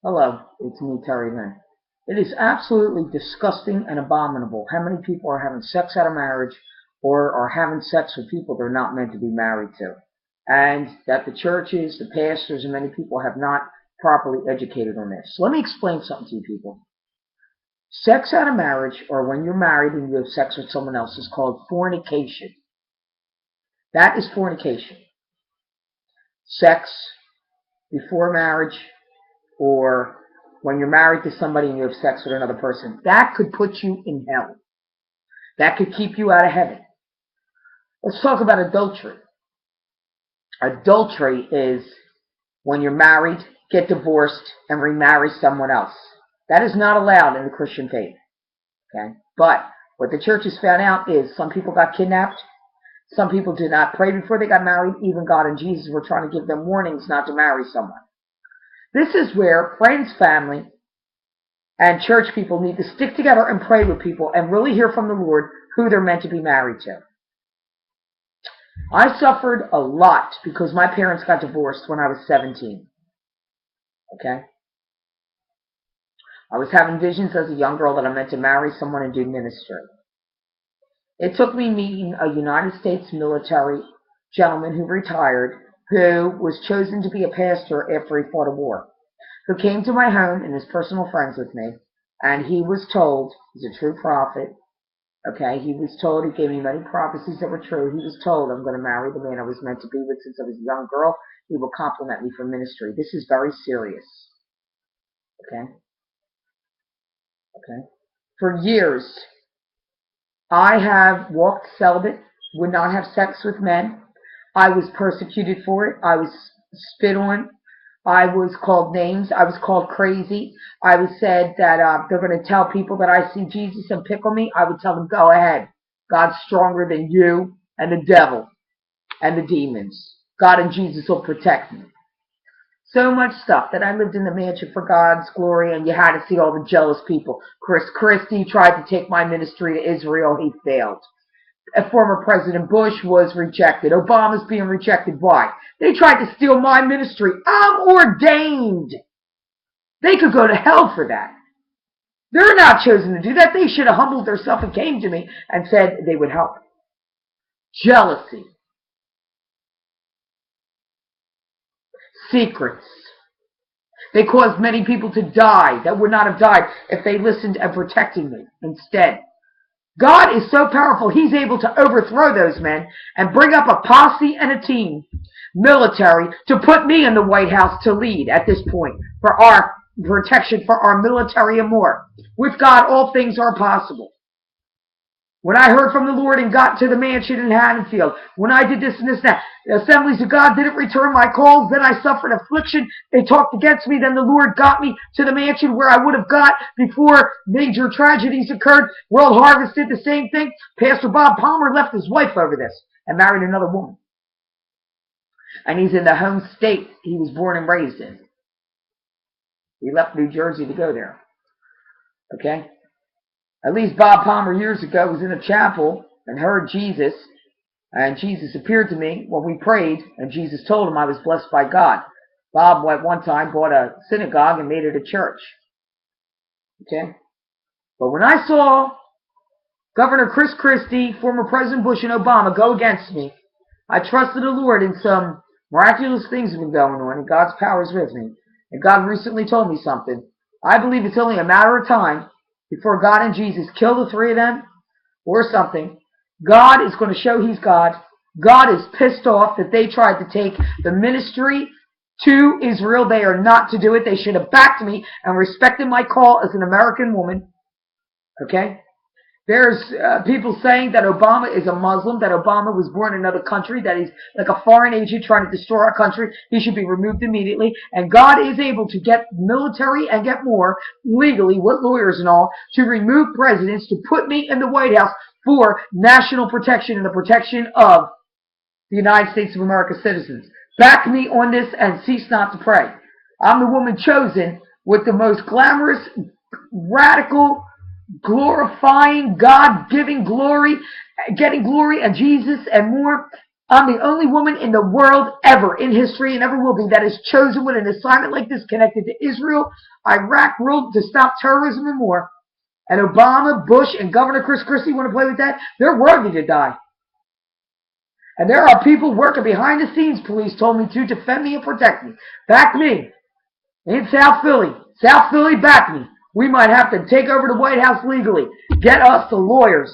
Hello, it's me, Terrilynn. It is absolutely disgusting and abominable how many people are having sex out of marriage or are having sex with people they're not meant to be married to. And that the churches, the pastors, and many people have not properly educated on this. Let me explain something to you people. Sex out of marriage, or when you're married and you have sex with someone else, is called fornication. That is fornication. Sex before marriage, or when you're married to somebody and you have sex with another person, that could put you in hell. That could keep you out of heaven. Let's talk about adultery. Adultery is when you're married, get divorced, and remarry someone else. That is not allowed in the Christian faith. Okay? But what the church has found out is some people got kidnapped. Some people did not pray before they got married. Even God and Jesus were trying to give them warnings not to marry someone. This is where friends, family, and church people need to stick together and pray with people and really hear from the Lord who they're meant to be married to. I suffered a lot because my parents got divorced when I was 17. Okay? I was having visions as a young girl that I meant to marry someone and do ministry. It took me meeting a United States military gentleman who retired, who was chosen to be a pastor after he fought a war, who came to my home and is personal friends with me, and he was told, he's a true prophet, okay, he was told, he gave me many prophecies that were true, he was told, I'm going to marry the man I was meant to be with since I was a young girl, he will compliment me for ministry. This is very serious, okay? For years, I have walked celibate, would not have sex with men. I was persecuted for it. I was spit on. I was called names. I was called crazy. I was said that they're going to tell people that I see Jesus and pickle me. I would tell them, go ahead. God's stronger than you and the devil and the demons. God and Jesus will protect me. So much stuff that I lived in the mansion for God's glory, and you had to see all the jealous people. Chris Christie tried to take my ministry to Israel. He failed. Former President Bush was rejected. Obama's being rejected. Why? They tried to steal my ministry. I'm ordained. They could go to hell for that. They're not chosen to do that. They should have humbled themselves and came to me and said they would help. Jealousy. Secrets. They caused many people to die that would not have died if they listened and protected me instead. God is so powerful, he's able to overthrow those men and bring up a posse and a team, military, to put me in the White House to lead at this point for our protection, for our military and more. With God, all things are possible. When I heard from the Lord and got to the mansion in Haddonfield, when I did this and this and that, the Assemblies of God didn't return my calls, then I suffered affliction, they talked against me, then the Lord got me to the mansion where I would have got before major tragedies occurred. World Harvest did the same thing. Pastor Bob Palmer left his wife over this and married another woman. And he's in the home state he was born and raised in. He left New Jersey to go there. Okay? At least Bob Palmer years ago was in a chapel and heard Jesus, and Jesus appeared to me when we prayed, and Jesus told him I was blessed by God. Bob at one time bought a synagogue and made it a church. Okay? But when I saw Governor Chris Christie, former President Bush, and Obama go against me, I trusted the Lord, and some miraculous things have been going on, and God's power is with me. And God recently told me something. I believe it's only a matter of time before God and Jesus kill the three of them or something. God is going to show he's God. God is pissed off that they tried to take the ministry to Israel. They are not to do it. They should have backed me and respected my call as an American woman. Okay? There's people saying that Obama is a Muslim, that Obama was born in another country, that he's like a foreign agent trying to destroy our country. He should be removed immediately. And God is able to get military and get more legally, with lawyers and all, to remove presidents, to put me in the White House for national protection and the protection of the United States of America citizens. Back me on this and cease not to pray. I'm the woman chosen with the most glamorous, radical, glorifying, God giving glory, getting glory and Jesus and more I'm the only woman in the world ever, in history, and ever will be, that is chosen with an assignment like this connected to Israel, Iraq, world, to stop terrorism and more. And Obama, Bush, and Governor Chris Christie want to play with that? They're worthy to die. And there are people working behind the scenes, police told me, to defend me and protect me. Back me. In South Philly. South Philly, back me. We might have to take over the White House legally. Get us the lawyers.